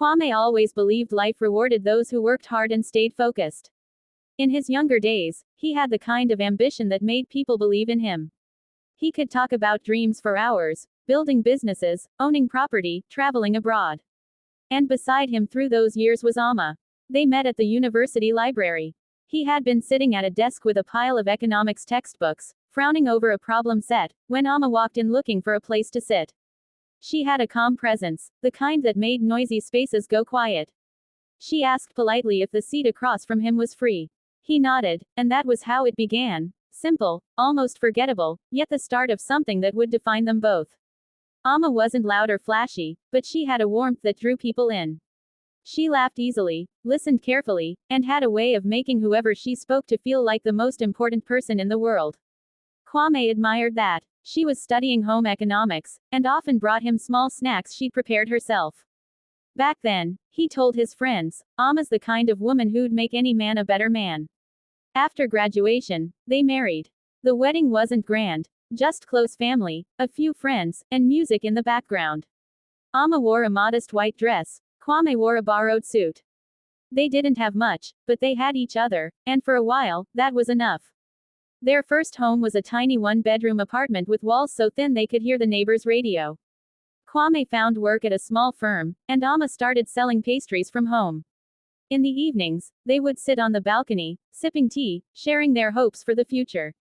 Kwame always believed life rewarded those who worked hard and stayed focused. In his younger days, he had the kind of ambition that made people believe in him. He could talk about dreams for hours, building businesses, owning property, traveling abroad. And beside him through those years was Amma. They met at the university library. He had been sitting at a desk with a pile of economics textbooks, frowning over a problem set, when Amma walked in looking for a place to sit. She had a calm presence, the kind that made noisy spaces go quiet. She asked politely if the seat across from him was free. He nodded, and that was how it began. Simple, almost forgettable, yet the start of something that would define them both. Amma wasn't loud or flashy, but she had a warmth that drew people in. She laughed easily, listened carefully, and had a way of making whoever she spoke to feel like the most important person in the world. Kwame admired that. She was studying home economics, and often brought him small snacks she'd prepared herself. Back then, he told his friends, Amma's the kind of woman who'd make any man a better man. After graduation, they married. The wedding wasn't grand, just close family, a few friends, and music in the background. Amma wore a modest white dress, Kwame wore a borrowed suit. They didn't have much, but they had each other, and for a while, that was enough. Their first home was a tiny one-bedroom apartment with walls so thin they could hear the neighbor's radio. Kwame found work at a small firm, and Amma started selling pastries from home. In the evenings, they would sit on the balcony, sipping tea, sharing their hopes for the future.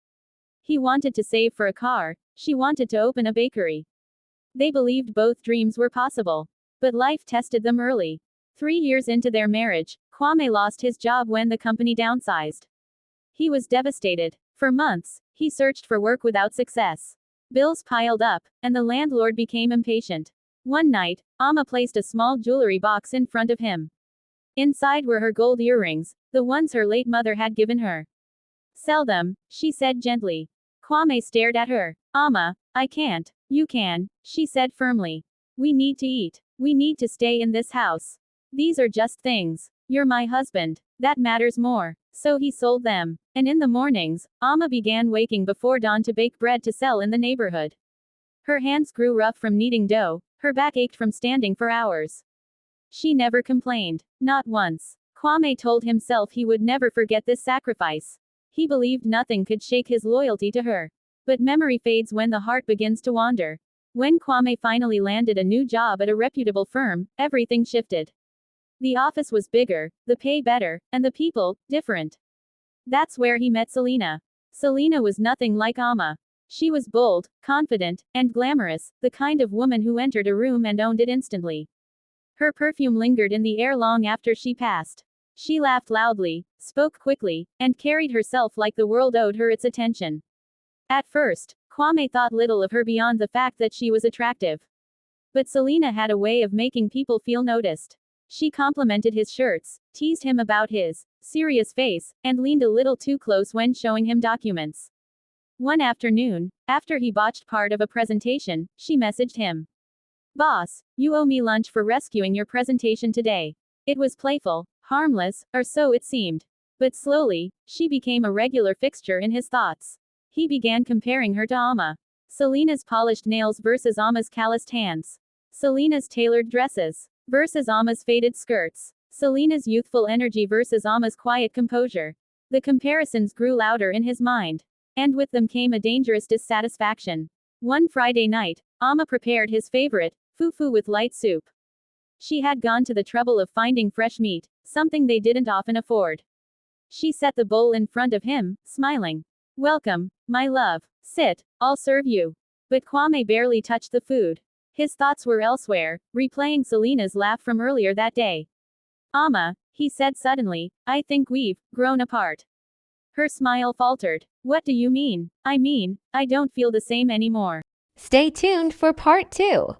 He wanted to save for a car, she wanted to open a bakery. They believed both dreams were possible. But life tested them early. 3 years into their marriage, Kwame lost his job when the company downsized. He was devastated. For months, he searched for work without success. Bills piled up, and the landlord became impatient. One night, Amma placed a small jewelry box in front of him. Inside were her gold earrings, the ones her late mother had given her. "Sell them," she said gently. Kwame stared at her. "Amma, I can't." "You can," she said firmly. "We need to eat. We need to stay in this house. These are just things. You're my husband. That matters more." So he sold them. And in the mornings, Amma began waking before dawn to bake bread to sell in the neighborhood. Her hands grew rough from kneading dough, her back ached from standing for hours. She never complained. Not once. Kwame told himself he would never forget this sacrifice. He believed nothing could shake his loyalty to her. But memory fades when the heart begins to wander. When Kwame finally landed a new job at a reputable firm, everything shifted. The office was bigger, the pay better, and the people, different. That's where he met Selena. Selena was nothing like Amma. She was bold, confident, and glamorous, the kind of woman who entered a room and owned it instantly. Her perfume lingered in the air long after she passed. She laughed loudly, spoke quickly, and carried herself like the world owed her its attention. At first, Kwame thought little of her beyond the fact that she was attractive. But Selena had a way of making people feel noticed. She complimented his shirts, teased him about his serious face, and leaned a little too close when showing him documents. One afternoon, after he botched part of a presentation, she messaged him. "Boss, you owe me lunch for rescuing your presentation today." It was playful, harmless, or so it seemed. But slowly, she became a regular fixture in his thoughts. He began comparing her to Amma. Selena's polished nails versus Amma's calloused hands. Selena's tailored dresses versus Amma's faded skirts. Selena's youthful energy versus Amma's quiet composure. The comparisons grew louder in his mind. And with them came a dangerous dissatisfaction. One Friday night, Amma prepared his favorite, fufu with light soup. She had gone to the trouble of finding fresh meat, something they didn't often afford. She set the bowl in front of him, smiling. "Welcome, my love. Sit, I'll serve you." But Kwame barely touched the food. His thoughts were elsewhere, replaying Selena's laugh from earlier that day. "Amma," he said suddenly, "I think we've grown apart." Her smile faltered. "What do you mean?" "I mean, I don't feel the same anymore." Stay tuned for part 2.